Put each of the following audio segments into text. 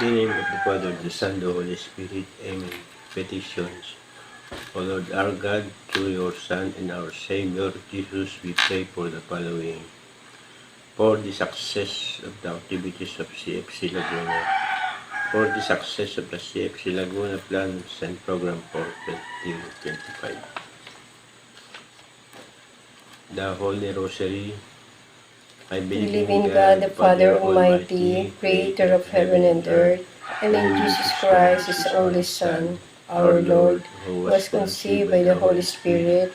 In the name of the Father, the Son, the Holy Spirit. Amen. Petitions. O Lord our God, through your Son and our Savior, Jesus, we pray for the following. For the success of the activities of CFC Laguna. For the success of the CFC Laguna plans and program for 2025. The Holy Rosary. I Believe in God, the Father Almighty, creator of heaven and earth, and in Jesus Christ, his only Son, our Lord, who was conceived by the Holy Spirit,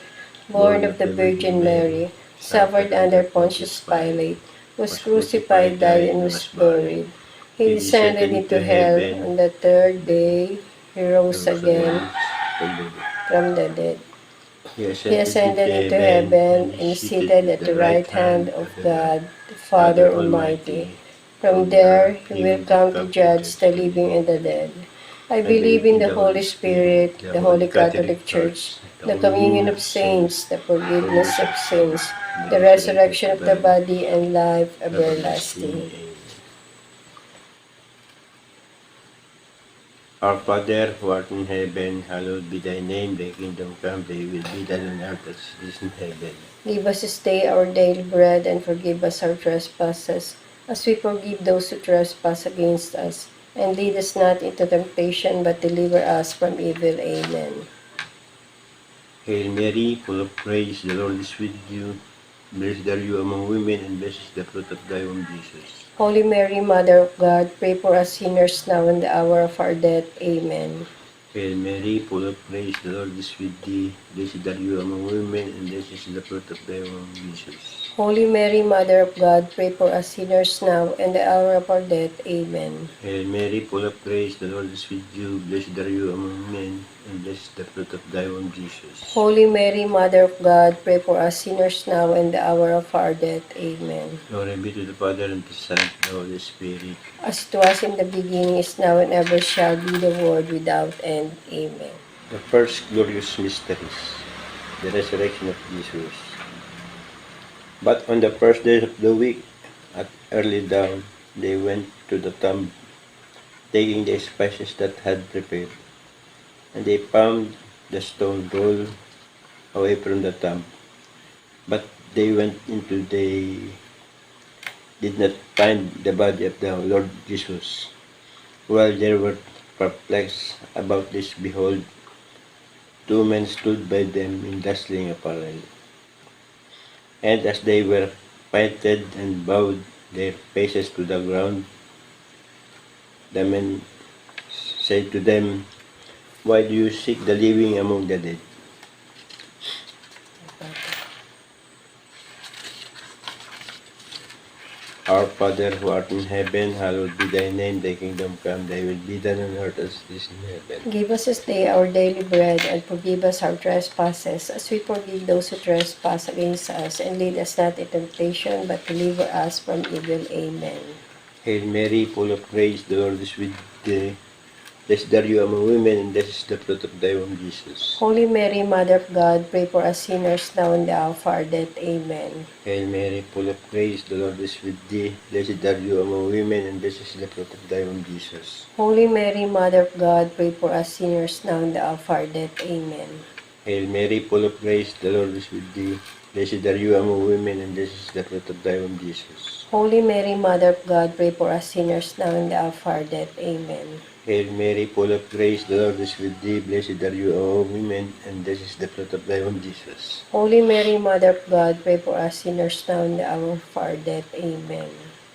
born of the Virgin Mary, suffered under Pontius Pilate, was crucified, died, and was buried. He descended into hell. On the third day, he rose again from the dead. He ascended into heaven and is seated at the right hand of God, the Father Almighty. From there, he will come to judge the living and the dead. I believe in the Holy Spirit, the Holy Catholic Church, the communion of saints, the forgiveness of sins, the resurrection of the body, and life everlasting. Our Father, who art in heaven, hallowed be thy name. Thy kingdom come, thy will be done on earth as it is in heaven. Give us this day our daily bread, and forgive us our trespasses, as we forgive those who trespass against us. And lead us not into temptation, but deliver us from evil. Amen. Hail Mary, full of grace, the Lord is with you. Blessed are you among women, and blessed is the fruit of thy womb, Jesus. Holy Mary, Mother of God, pray for us sinners now and the hour of our death. Amen. Hail Mary, full of grace, the Lord is with thee. Blessed are you among women, and blessed is the fruit of thy womb, Jesus. Holy Mary, Mother of God, pray for us sinners now and the hour of our death. Amen. Hail Mary, full of grace, the Lord is with you. Blessed are you among men, and blessed is the fruit of thy womb, Jesus. Holy Mary, Mother of God, pray for us sinners now and the hour of our death. Amen. Glory be to the Father, and to the Son, and to the Holy Spirit. As it was in the beginning, is now, and ever shall be, the world without end. Amen. The first glorious mysteries, the resurrection of Jesus. But on the first day of the week, at early dawn, they went to the tomb, taking the spices that had prepared. And they found the stone rolled away from the tomb. But they went into, they did not find the body of the Lord Jesus. While they were perplexed about this, behold, two men stood by them in dazzling apparel. And as they were fainted and bowed their faces to the ground, the men said to them, Why do you seek the living among the dead? Our Father, who art in heaven, hallowed be thy name. Thy kingdom come, thy will be done on earth as it is in heaven. Give us this day our daily bread, and forgive us our trespasses, as we forgive those who trespass against us. And lead us not into temptation, but deliver us from evil. Amen. Hail Mary, full of grace, the Lord is with thee. Blessed are you among women, and blessed is the fruit of thy womb, Jesus. Holy Mary, Mother of God, pray for us sinners now and the hour of our death. Amen. Hail Mary, full of grace, the Lord is with thee. Blessed are you among women, and blessed is the fruit of thy womb, Jesus. Holy Mary, Mother of God, pray for us sinners now and the hour of our death. Amen. Hail Mary, full of grace, the Lord is with thee. Blessed are you among women, and blessed is the fruit of thy womb, Jesus. Holy Mary, Mother of God, pray for us sinners now and the hour of our death. Amen. Hail Mary, full of grace, the Lord is with thee. Blessed are you among women, and blessed is the fruit of thy womb, Jesus. Holy Mary, Mother of God, pray for us sinners now and the hour of our death. Amen.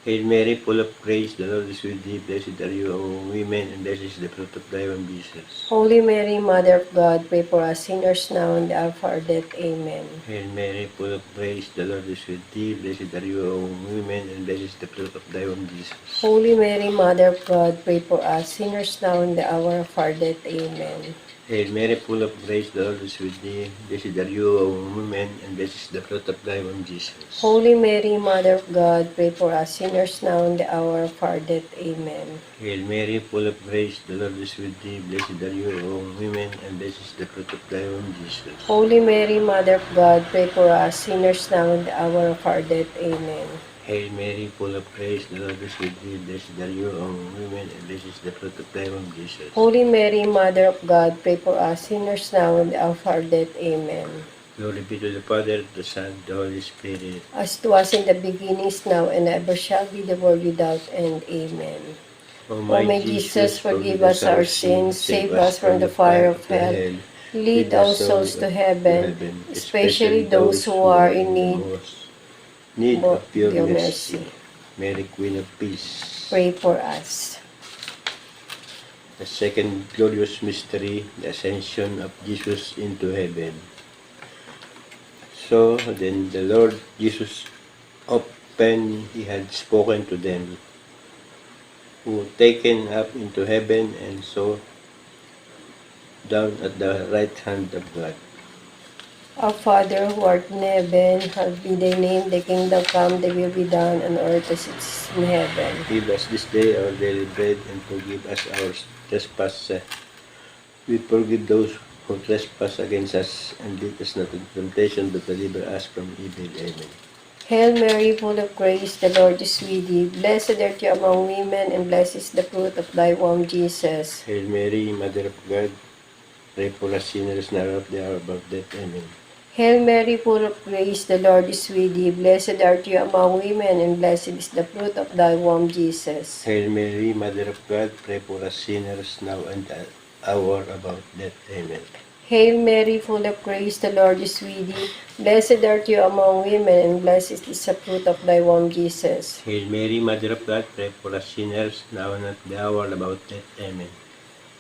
Hail Mary, full of grace, the Lord is with thee. Blessed are you among women, and blessed is the fruit of thy womb, Jesus. Holy Mary, Mother of God, pray for us sinners now and the hour of our death. Amen. Hail Mary, full of grace, the Lord is with thee. Blessed are you among women, and blessed is the fruit of thy womb, Jesus. Holy Mary, Mother of God, pray for us sinners now and the hour of our death. Amen. Hail Mary, full of grace, the Lord is with thee. Blessed are you among women, and blessed is the fruit of thy womb, Jesus. Holy Mary, Mother of God, pray for us sinners now and the hour of our death. Amen. Hail Mary, full of grace, the Lord is with thee. Blessed are you among women, and blessed is the fruit of thy womb, Jesus. Holy Mary, Mother of God, pray for us sinners now and the hour of our death. Amen. Hail Mary, full of grace, the Lord is with thee. Blessed are you among women, and blessed is the fruit of thy womb, Jesus. Holy Mary, Mother of God, pray for us sinners now and at the hour of our death. Amen. Glory be to the Father, to the Son, to the Holy Spirit. As it was in the beginning, is now, and ever shall be, the world without end. Amen. O O my Jesus, forgive us our sins, save us from the fire of hell, lead all souls to heaven, especially those who are in need of your your mercy. mercy. Mary, Queen of Peace. Pray for us. The second glorious mystery, the ascension of Jesus into heaven. So then the Lord Jesus, often he had spoken to them, who taken up into heaven and so down at the right hand of God. Our Father who art in heaven, hallowed be thy name, thy kingdom come, thy will be done on earth as it is in heaven. Give us this day our daily bread, and forgive us our trespasses. We forgive those who trespass against us, and lead us not into temptation, but deliver us from evil. Amen. Hail Mary, full of grace, the Lord is with thee. Blessed art thou among women, and blessed is the fruit of thy womb, Jesus. Hail Mary, Mother of God, pray for us sinners now and at the hour of our death. Amen. Hail Mary, full of grace, the Lord is with thee. Blessed art thou among women, and blessed is the fruit of thy womb, Jesus. Hail Mary, Mother of God, pray for us sinners now and at the hour of our death. Amen. Hail Mary, full of grace, the Lord is with thee. Blessed art thou among women, and blessed is the fruit of thy womb, Jesus. Hail Mary, Mother of God, pray for us sinners now and at the hour of our death. Amen.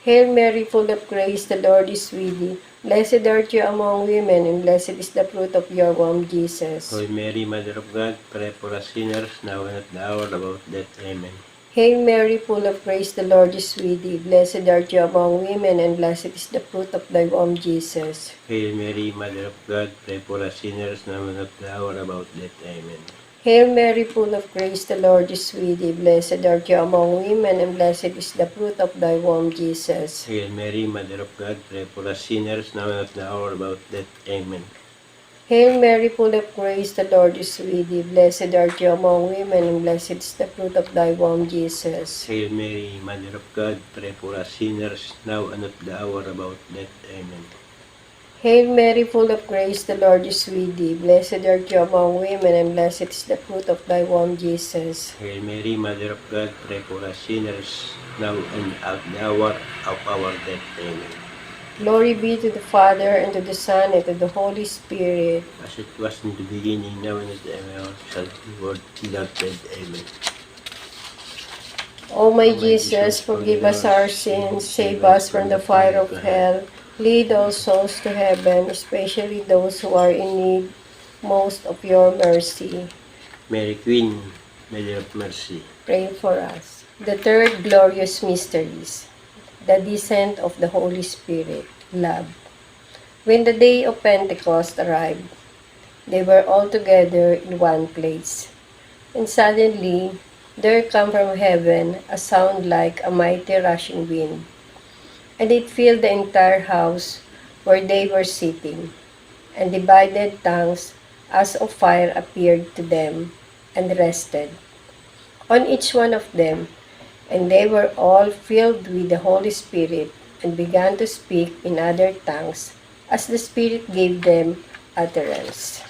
Hail Mary, full of grace, the Lord is with thee. Blessed art thou among women, and blessed is the fruit of your womb, Jesus. Holy Mary, Mother of God, pray for us sinners now and at the hour of our death. Amen. Hail Mary, full of grace, the Lord is with thee. Blessed art thou among women, and blessed is the fruit of thy womb, Jesus. Hail Mary, Mother of God, pray for us sinners now and at the hour of our death. Amen. Hail Mary, full of grace, the Lord is with thee. Blessed art thou among women, and blessed is the fruit of thy womb, Jesus. Hail Mary, Mother of God, pray for us sinners now and at the hour of our death. Amen. Hail Mary, full of grace, the Lord is with thee. Blessed art thou among women, and blessed is the fruit of thy womb, Jesus. Hail Mary, Mother of God, pray for us sinners now and at the hour of our death. Amen. Hail Mary, full of grace, the Lord is with thee. Blessed art thou among women, and blessed is the fruit of thy womb, Jesus. Hail Mary, Mother of God, pray for us sinners now and at the hour of our death. Amen. Glory be to the Father, and to the Son, and to the Holy Spirit. As it was in the beginning, now and at the hour, shall be world without end. Amen. O my Jesus, forgive us our sins, save us from the fire of hell, lead all souls to heaven, especially those who are in need most of your mercy. Mary Queen, Mother of Mercy. Pray for us. The third glorious mysteries, the descent of the Holy Spirit, love. When the day of Pentecost arrived, they were all together in one place. And suddenly, there came from heaven a sound like a mighty rushing wind, and it filled the entire house where they were sitting, and divided tongues as of fire appeared to them and rested on each one of them, and they were all filled with the Holy Spirit and began to speak in other tongues as the Spirit gave them utterance.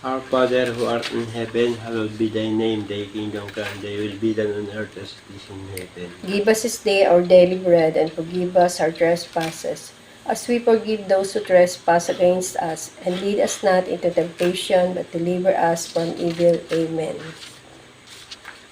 Our Father who art in heaven, hallowed be thy name. Thy kingdom come, thy will be done on earth as it is in heaven. Give us this day our daily bread, and forgive us our trespasses, as we forgive those who trespass against us. And lead us not into temptation, but deliver us from evil. Amen.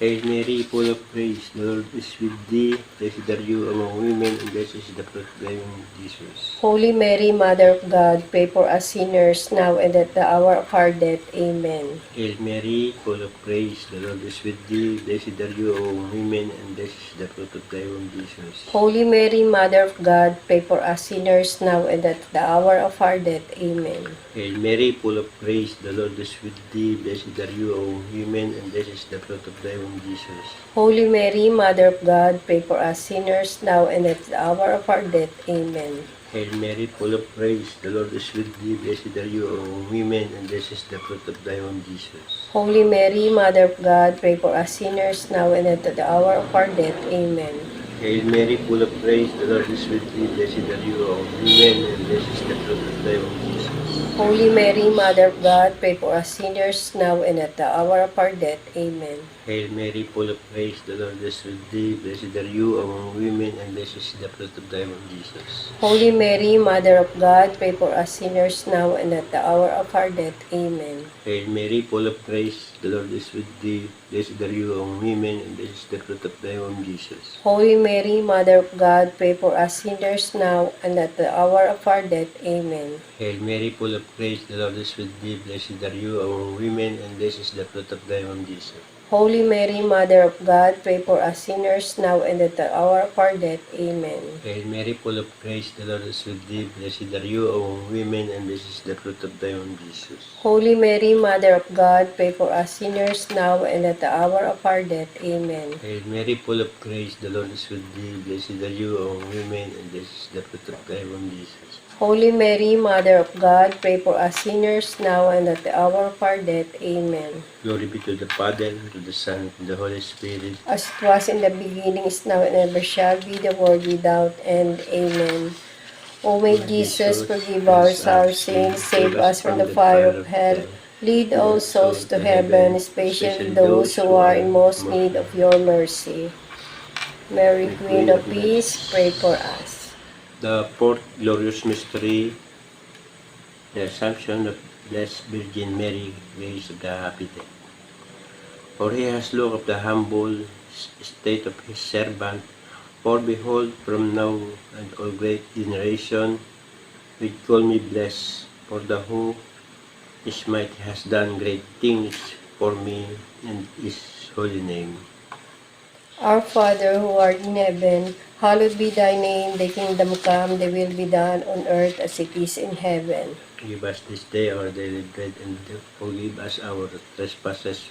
Hail Mary, full of grace, the Lord is with thee. Blessed are you among women, and blessed is the fruit of thy womb, Jesus. Holy Mary, Mother of God, pray for us sinners, now and at the hour of our death. Amen. Hail Mary, full of grace, the Lord is with thee. Blessed are you among women, and blessed is the fruit of thy womb, Jesus. Holy Mary, Mother of God, pray for us sinners, now and at the hour of our death. Amen. Hail Mary, full of grace, the Lord is with thee. Blessed are you among women, and blessed is the fruit of thy womb, Jesus. Holy Mary, Mother of God, pray for us sinners, now and at the hour of our death. Amen. Hail Mary, full of grace, the Lord is with thee. Blessed are you among women, and blessed is the fruit of thy womb, Jesus. Holy Mary, Mother of God, pray for us sinners now and at the hour of our death. Amen. Hail Mary, full of grace, the Lord is with thee. Blessed are you among women, and blessed is the fruit of thy womb, Jesus. Holy Mary, Mother of God, pray for us sinners now and at the hour of our death. Amen. Hail Mary, full of grace, the Lord is with thee. Blessed are you among women, and blessed is the fruit of thy womb, Jesus. Holy Mary, Mother of God, pray for us sinners now and at the hour of our death. Amen. Hail Mary, full of grace, the Lord is with thee. Blessed are you among women, and blessed is the fruit of thy womb, Jesus. Holy Mary, Mother of God, pray for us sinners now and at the hour of our death. Amen. Hail Mary, full of grace, the Lord is with thee. Blessed are you among women, and blessed is the fruit of thy womb, Jesus. Holy Mary, Mother of God, pray for us sinners now and at the hour of our death. Amen. Hail Mary, full of grace, the Lord is with thee. Blessed are you among women, and blessed is the fruit of thy womb, Jesus. Holy Mary, Mother of God, pray for us sinners now and at the hour of our death. Amen. Hail Mary, full of grace, the Lord is with thee. Blessed are you among women, and blessed is the fruit of thy womb, Jesus. Holy Mary, Mother of God, pray for us sinners now and at the hour of our death. Amen. Glory be to the Father, and to the Son, and to the Holy Spirit. As it was in the beginning, is now, and ever shall be, the world without end. Amen. O my Jesus, forgive us our sins, save us from the fire of hell. Lead all souls to heaven, especially those who are in most need of your mercy. Mary, Queen of Peace, pray for us. The fourth glorious mystery, the Assumption of Blessed Virgin Mary, Grace of the Happy Death. For he has looked of the humble state of his servant. For behold, from now and all great generation will call me blessed, for the who is mighty has done great things for me, and his holy name. Our Father, who art in heaven, hallowed be thy name. Thy kingdom come, thy will be done on earth as it is in heaven. Give us this day our daily bread, and forgive us our trespasses,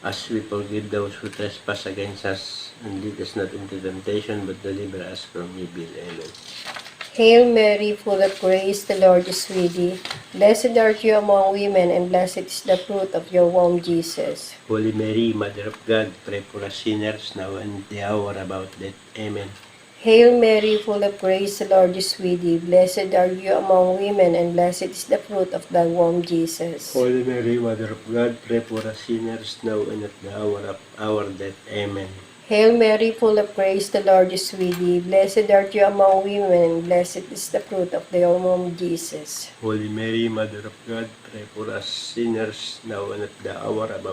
as we forgive those who trespass against us. And lead us not into temptation, but deliver us from evil. Amen. Hail Mary, full of grace, the Lord is with thee. Blessed art you among women, and blessed is the fruit of your womb, Jesus. Holy Mary, Mother of God, pray for us sinners, now and at the hour of our death. Amen. Hail Mary, full of grace, the Lord is with thee. Blessed are you among women, and blessed is the fruit of thy womb, Jesus. Holy Mary, Mother of God, pray for us sinners, now and at the hour of our death. Amen. Hail Mary, full of grace, the Lord is with thee. Blessed art you among women, and blessed is the fruit of thy womb, Jesus. Holy Mary, Mother of God, pray for us sinners, now and at the hour of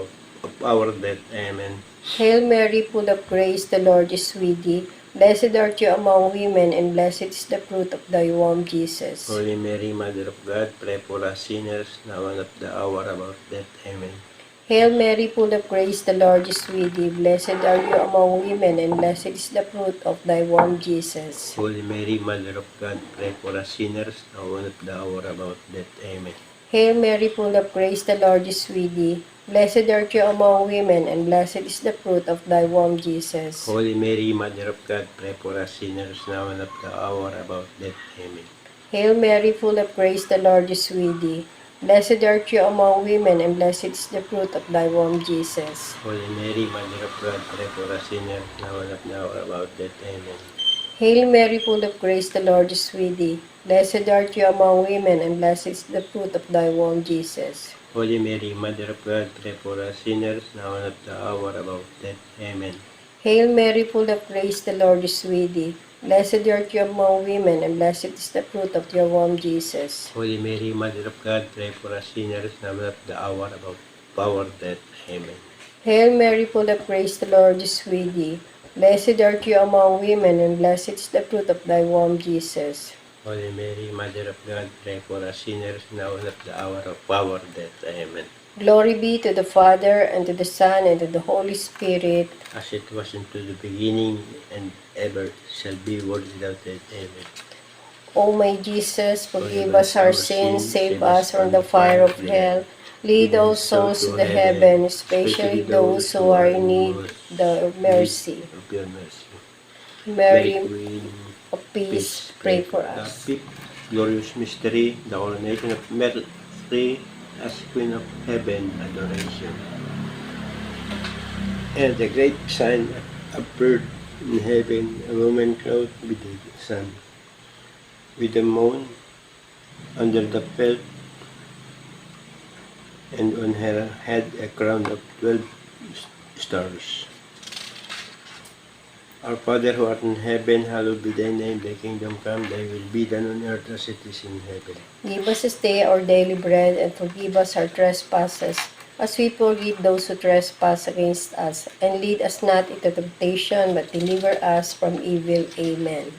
our death. Amen. Hail Mary, full of grace, the Lord is with thee. Blessed art you among women, and blessed is the fruit of thy womb, Jesus. Holy Mary, Mother of God, pray for us sinners, now and at the hour of our death. Amen. Hail Mary, full of grace, the Lord is with thee. Blessed are you among women, and blessed is the fruit of thy womb, Jesus. Holy Mary, Mother of God, pray for us sinners, now and at the hour of our death. Amen. Hail Mary, full of grace, the Lord is with thee. Blessed art you among women, and blessed is the fruit of thy womb, Jesus. Holy Mary, Mother of God, pray for us sinners, now and at the hour of our death. Amen. Hail Mary, full of grace, the Lord is with thee. Blessed art you among women, and blessed is the fruit of thy womb, Jesus. Holy Mary, Mother of God, pray for us sinners, now and at the hour of our death. Amen. Hail Mary, full of grace, the Lord is with thee. Blessed art you among women, and blessed is the fruit of thy womb, Jesus. Holy Mary, Mother of God, pray for us sinners, now and at the hour of our death. Amen. Hail Mary, full of grace, the Lord is with thee. Blessed art you among women, and blessed is the fruit of your womb, Jesus. Holy Mary, Mother of God, pray for us sinners, now and at the hour of our death. Amen. Hail Mary, full of grace, the Lord is with thee. Blessed art you among women, and blessed is the fruit of thy womb, Jesus. Holy Mary, Mother of God, pray for us sinners, now and at the hour of our death. Amen. Glory be to the Father, and to the Son, and to the Holy Spirit. As it was into the beginning, and ever shall be, world without end. Amen. O my Jesus, forgive us our sins, save us from the fire of hell. Lead all souls to the heaven, especially those who are in need of mercy. Of your mercy. Mary, Queen of peace, pray for us. The fifth glorious mystery, the coronation of Mary as Queen of Heaven, adoration. And the great sign appeared in heaven, a woman clothed with the sun, with the moon under the belt, and on her head a crown of 12 stars. Our Father who art in heaven, hallowed be thy name, thy kingdom come, thy will be done on earth as it is in heaven. Give us this day our daily bread, and forgive us our trespasses, as we forgive those who trespass against us. And lead us not into temptation, but deliver us from evil. Amen.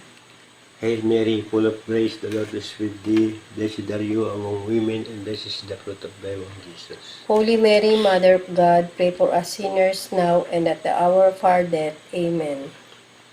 Hail Mary, full of grace, the Lord is with thee. Blessed are you among women, and blessed is the fruit of thy womb, Jesus. Holy Mary, Mother of God, pray for us sinners now and at the hour of our death. Amen.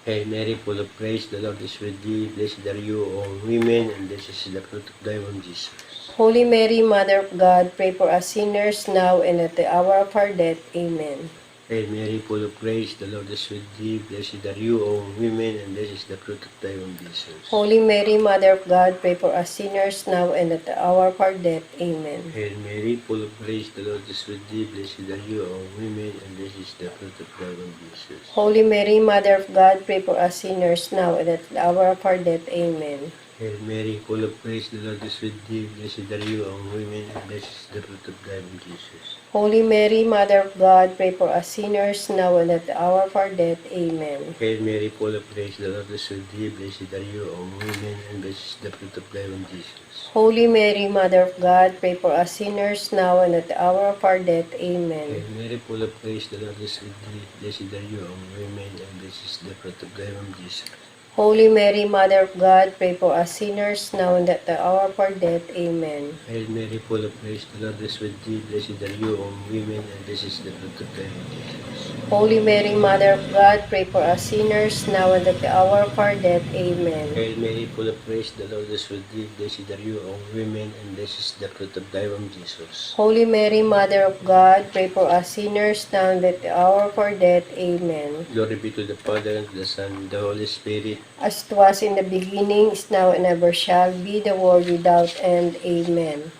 Hail Mary, full of grace, the Lord is with thee. Blessed are you among women, and blessed is the fruit of thy womb, Jesus. Holy Mary, Mother of God, pray for us sinners now and at the hour of our death. Amen. Hail Mary, full of grace, the Lord is with thee. Blessed are you among women, and blessed is the fruit of thy womb, Jesus. Holy Mary, Mother of God, pray for us sinners now and at the hour of our death. Amen. Hail Mary, full of grace, the Lord is with thee. Blessed are you among women, and blessed is the fruit of thy womb, Jesus. Holy Mary, Mother of God, pray for us sinners now and at the hour of our death. Amen. Hail Mary, full of grace, the Lord is with thee. Blessed are you among women, and blessed is the fruit of thy womb, Jesus. Holy Mary, Mother of God, pray for us sinners now and at the hour of our death. Amen. Hail Mary, full of grace, the Lord is with thee. Blessed are you among women, and blessed is the fruit of thy womb, Jesus. Holy Mary, Mother of God, pray for us sinners now and at the hour of our death. Amen. Hail Mary, full of grace, the Lord is with thee. Blessed are you among women, and blessed is the fruit of thy womb, Jesus. Holy Mary, Mother of God, pray for us sinners now and at the hour of our death. Amen. Hail Mary, full of grace, the Lord is with thee. Blessed are you among women, and blessed is the fruit of thy womb, Jesus. Holy Mary, Mother of God, pray for us sinners now and at the hour of our death. Amen. Hail Mary, full of grace, the Lord is with thee. Blessed are you among women, and blessed is the fruit of thy womb, Jesus. Holy Mary, Mother of God, pray for us sinners now and at the hour of our death. Amen. Glory be to the Father, and to the Son, and the Holy Spirit. As it was in the beginning, is now, and ever shall be, the world without end. Amen.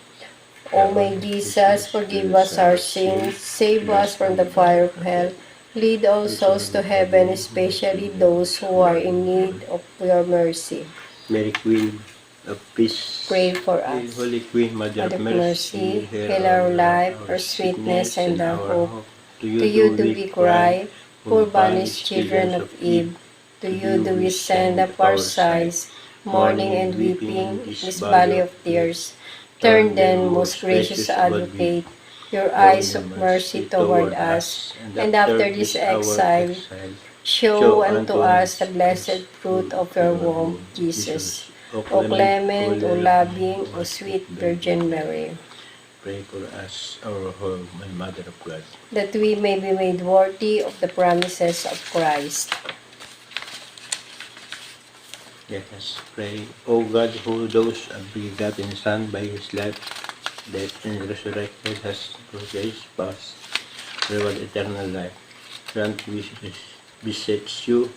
O my Jesus, forgive us our sins, save us from the fire of hell, lead all souls to heaven, especially those who are in need of your mercy. Mary, Queen of Peace, Pray for Hail, us. Holy Queen, Mother Mother of of Mercy, hail our life, our sweetness, and our hope. To you do we cry, poor banished children of Eve. To you do we send up our sighs, mourning and weeping in this valley of tears. Turn then, most gracious Advocate, your eyes of mercy toward us, and after this exile, show unto us the blessed fruit of your womb, Jesus. O clement, O loving, O sweet Virgin Mary, pray for us, our home and Mother of God. that we may be made worthy of the promises of Christ. Let us pray. O God, who those a begotten Son by his life, death, and resurrected has purchased us reward eternal life, grant beseech you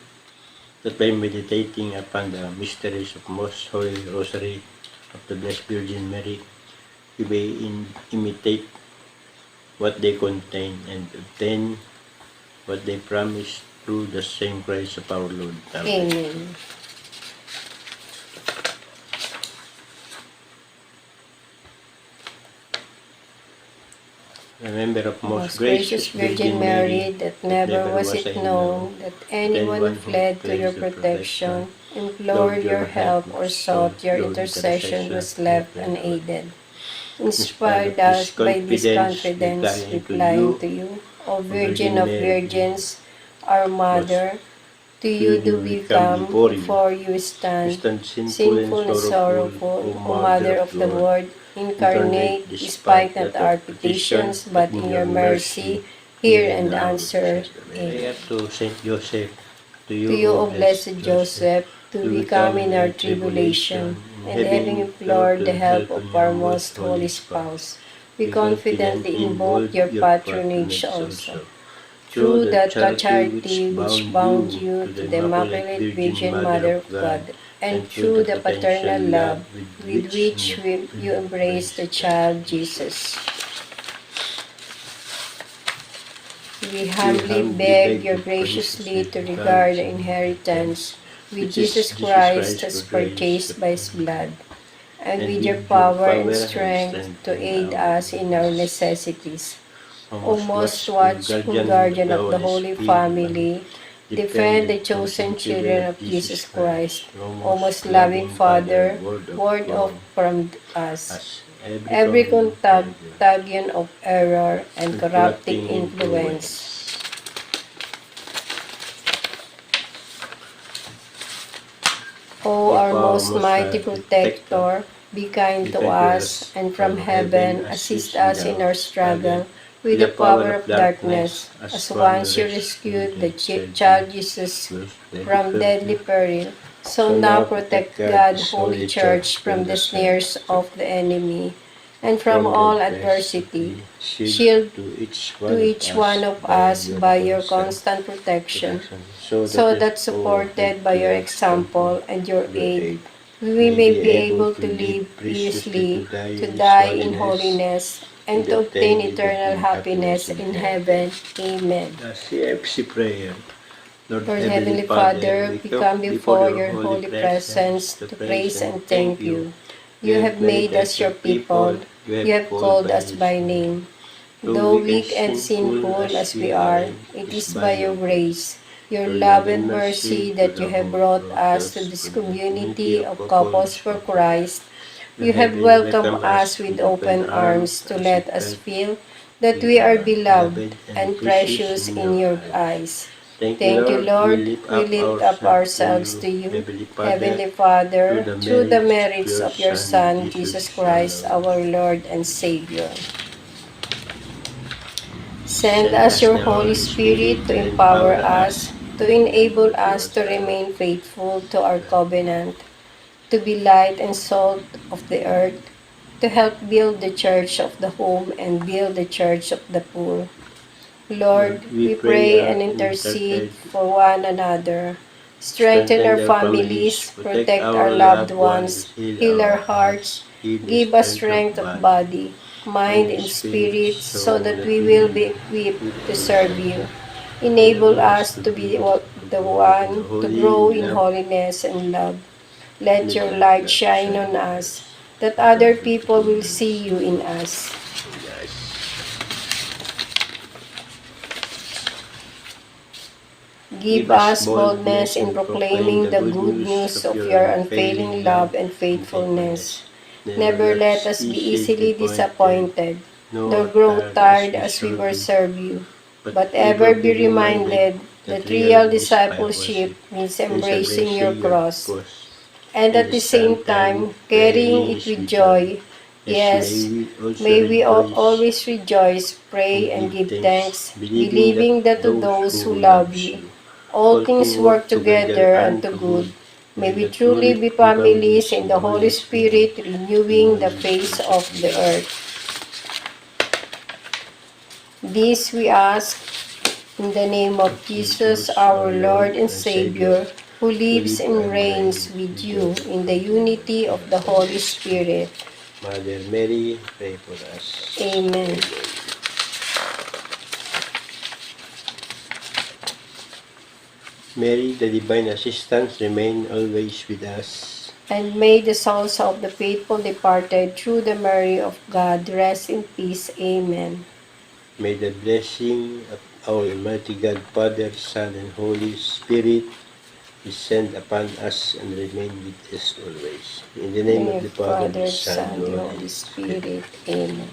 that by meditating upon the mysteries of Most Holy Rosary of the Blessed Virgin Mary, we may imitate what they contain and obtain what they promise through the same Christ of our Lord. Amen. Amen. Remember of Most gracious Virgin Mary, that never was it known that anyone fled to your protection, implored your help, or sought your intercession was left unaided. Inspired us by this confidence, replying to you, O Virgin of Virgins, our Mother, to you do we come, before you stand, sinful and sorrowful, O Mother of the Word, incarnate, despite not our petitions, but in your mercy, hear and answer. Prayer to Saint Joseph, to To you, O blessed Joseph, do we come in our tribulation, and having implored the help of our most holy spouse, we confidently invoke your patronage also. through that charity which bound you to the Immaculate Virgin Mother of God, and through the paternal love with which you embrace the child Jesus. We humbly beg you graciously to regard the inheritance which Jesus Christ has purchased by his blood, and with your power and strength to aid us in our necessities. O most watchful guardian of the Holy Family, defend the chosen children of Jesus Christ. O most loving Father, ward off from us every contagion of error and corrupting influence. O our most mighty protector, be kind to us, and from heaven assist us in our struggle with the power of darkness, as once you rescued the child Jesus from deadly peril. So now protect God's holy church from the snares of the enemy and from all adversity. Shield to each one of us by your constant protection, so that supported by your example and your aid, we may be able to live piously, to die in holiness, and to obtain eternal happiness in heaven. Amen. The CFC prayer. Lord Heavenly Father, we come before your holy presence to praise and thank you. You have made us your people. You have called us by name. Though weak and sinful as we are, it is by your grace, your love and mercy that you have brought us to this community of couples for Christ. You have welcomed us with open arms to let us feel that we are beloved and precious in your eyes. Thank you, Lord. We lift up ourselves to you, Heavenly Father, through the merits of your Son, Jesus Christ, our Lord and Savior. Send us your Holy Spirit to empower us, to enable us to remain faithful to our covenant, to be light and salt of the earth, to help build the church of the home and build the church of the poor. Lord, we pray and intercede for one another. Strengthen our families, protect our loved ones, heal our hearts, give us strength of body, mind, and spirit, so that we will be equipped to serve you. Enable us to be the one to grow in holiness and love. Let your light shine on us, that other people will see you in us. Give us boldness in proclaiming the good news of your unfailing love and faithfulness. Never let us be easily disappointed, nor grow tired as we serve you, but ever be reminded that real discipleship means embracing your cross, and at the same time carrying it with joy. Yes, may we always rejoice, pray, and give thanks, believing that to those who love you, all things work together unto good. May we truly be families in the Holy Spirit, renewing the face of the earth. This we ask in the name of Jesus, our Lord and Savior, who lives and reigns with you in the unity of the Holy Spirit. Mother Mary, pray for us. Amen. Mary, the divine assistance, remain always with us. And may the souls of the faithful departed through the mercy of God rest in peace. Amen. May the blessing of our Almighty God, Father, Son, and Holy Spirit descend upon us and remain with us always. In the name of the Father, the Son, and the Holy Spirit. Amen.